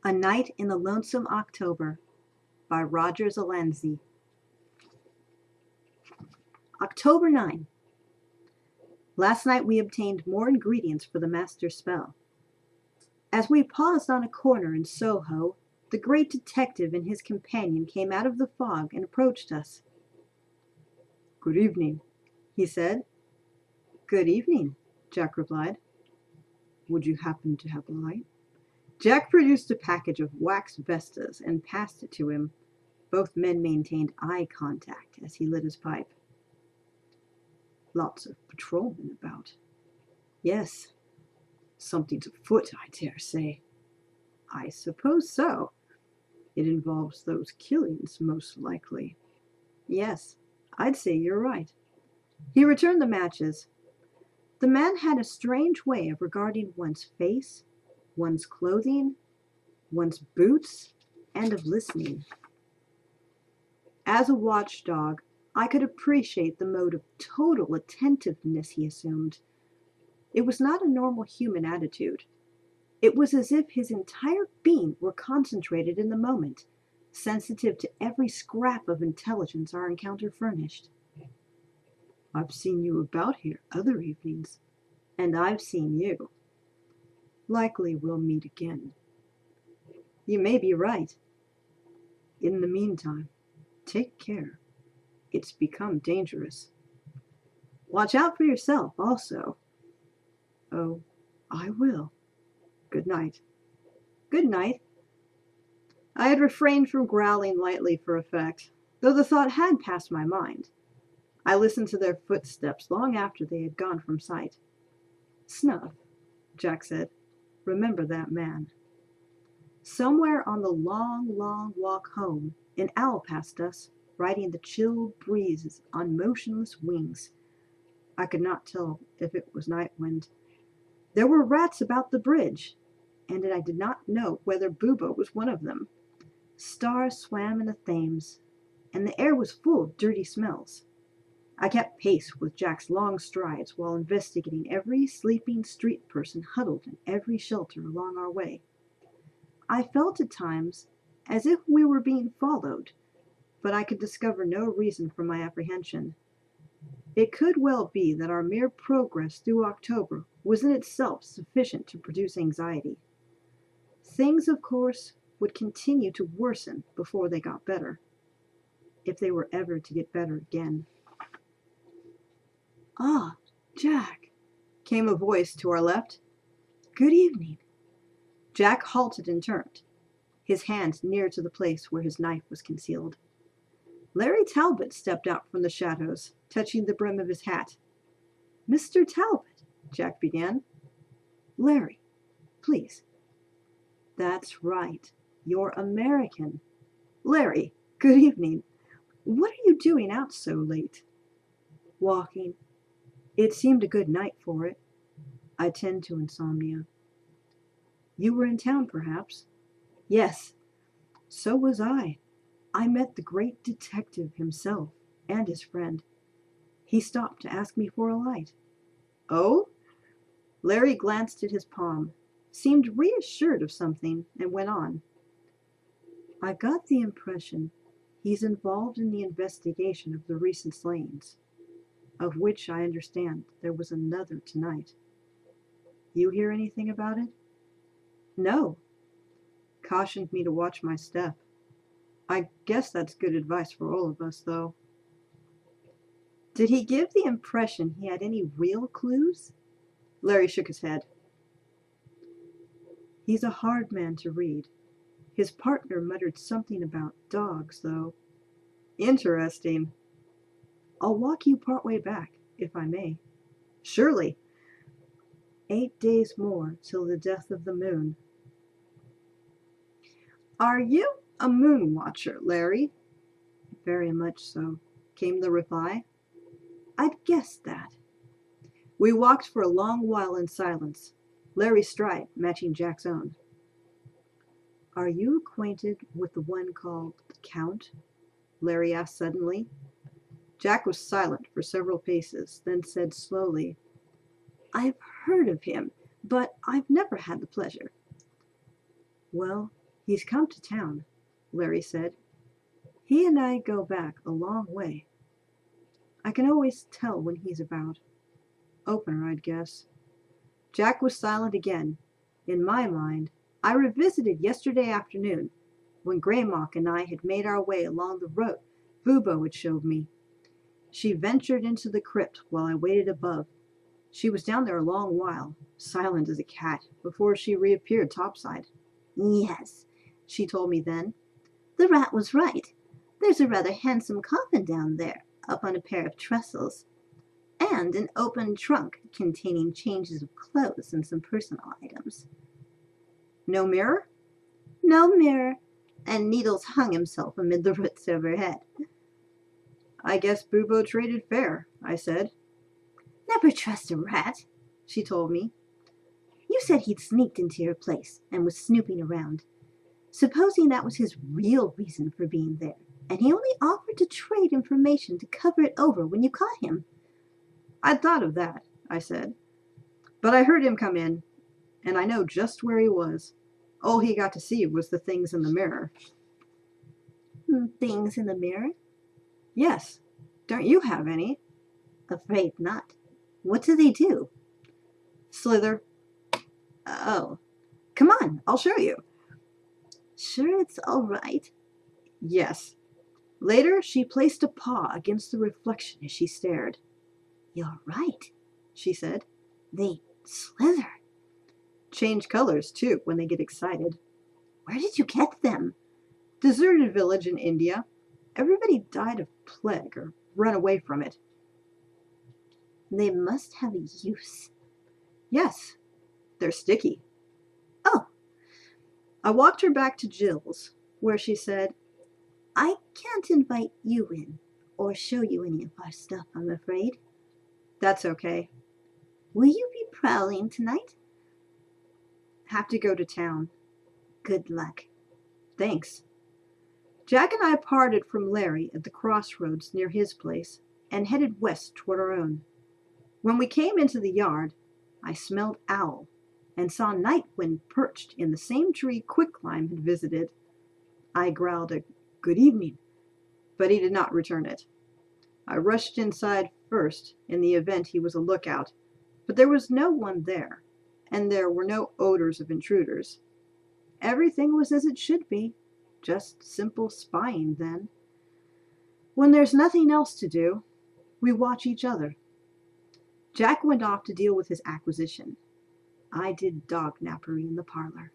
A Night in the Lonesome October by Roger Zelazny. October 9. Last night we obtained more ingredients for the master's spell. As we paused on a corner in Soho, the great detective and his companion came out of the fog and approached us. "Good evening," he said. "Good evening," Jack replied. "Would you happen to have a light?" Jack produced a package of wax vestas and passed it to him. Both men maintained eye contact as he lit his pipe. "Lots of patrolmen about." "Yes." "Something's afoot, I dare say." "I suppose so." "It involves those killings, most likely." "Yes, I'd say you're right." He returned the matches. The man had a strange way of regarding one's face, one's clothing, one's boots, and of listening. As a watchdog, I could appreciate the mode of total attentiveness he assumed. It was not a normal human attitude. It was as if his entire being were concentrated in the moment, sensitive to every scrap of intelligence our encounter furnished. "I've seen you about here other evenings." "And I've seen you." "Likely we'll meet again." "You may be right." "In the meantime, take care. It's become dangerous." "Watch out for yourself, also." "Oh, I will. Good night." "Good night." I had refrained from growling lightly for effect, though the thought had passed my mind. I listened to their footsteps long after they had gone from sight. "Snuff," Jack said. "Remember that man." Somewhere on the long, long walk home, an owl passed us, riding the chill breezes on motionless wings. I could not tell if it was night wind. There were rats about the bridge, and I did not know whether Booba was one of them. Stars swam in the Thames, and the air was full of dirty smells. I kept pace with Jack's long strides while investigating every sleeping street person huddled in every shelter along our way. I felt at times as if we were being followed, but I could discover no reason for my apprehension. It could well be that our mere progress through October was in itself sufficient to produce anxiety. Things, of course, would continue to worsen before they got better, if they were ever to get better again. "Ah, Jack," came a voice to our left. "Good evening." Jack halted and turned, his hand near to the place where his knife was concealed. Larry Talbot stepped out from the shadows, touching the brim of his hat. "Mr. Talbot," Jack began. "Larry, please." "That's right. You're American. Larry, good evening. What are you doing out so late?" "Walking. It seemed a good night for it. I tend to insomnia." "You were in town, perhaps?" "Yes." "So was I. I met the great detective himself and his friend. He stopped to ask me for a light." "Oh?" Larry glanced at his palm, seemed reassured of something, and went on. "I got the impression he's involved in the investigation of the recent slayings, of which I understand there was another tonight. You hear anything about it?" "No." "Cautioned me to watch my step. I guess that's good advice for all of us, though." "Did he give the impression he had any real clues?" Larry shook his head. "He's a hard man to read. His partner muttered something about dogs, though." "Interesting." "I'll walk you part way back, if I may." "Surely." 8 days more till the death of the moon." "Are you a moon watcher, Larry?" "Very much so," came the reply. "I'd guessed that." We walked for a long while in silence, Larry's stride matching Jack's own. "Are you acquainted with the one called the Count?" Larry asked suddenly. Jack was silent for several paces, then said slowly, "I've heard of him, but I've never had the pleasure." "Well, He's come to town, Larry said. He and I go back a long way. I can always tell when he's about. Opener, I'd guess. Jack was silent again. In my mind, I revisited yesterday afternoon, when Greymock and I had made our way along the road Bubo had showed me. She ventured into the crypt while I waited above. She was down there a long while, silent as a cat, before she reappeared topside. Yes, she told me then. The rat was right. There's a rather handsome coffin down there, up on a pair of trestles, and an open trunk containing changes of clothes and some personal items. No mirror? No mirror, and Needles hung himself amid the roots overhead. I guess Bubo traded fair, I said. Never trust a rat, she told me. You said he'd sneaked into your place and was snooping around. Supposing that was his real reason for being there, and he only offered to trade information to cover it over when you caught him. I'd thought of that, I said. But I heard him come in, and I know just where he was. All he got to see was the things in the mirror. Things in the mirror? Yes. Don't you have any? Afraid not. What do they do? Slither. Oh. Come on, I'll show you. Sure it's all right? Yes. Later, she placed a paw against the reflection as she stared. You're right, she said. They slither. Change colors, too, when they get excited. Where did you get them? Deserted village in India. Everybody died of plague or run away from it. They must have a use. Yes. They're sticky. Oh. I walked her back to Jill's, where she said, I can't invite you in or show you any of our stuff, I'm afraid. That's okay. Will you be prowling tonight? Have to go to town. Good luck. Thanks. Jack and I parted from Larry at the crossroads near his place and headed west toward our own. When we came into the yard, I smelled owl and saw Nightwind perched in the same tree Quicklime had visited. I growled a good evening, but he did not return it. I rushed inside first in the event he was a lookout, but there was no one there, and there were no odors of intruders. Everything was as it should be, just simple spying then. When there's nothing else to do, we watch each other. Jack went off to deal with his acquisition. I did dog nappery in the parlor.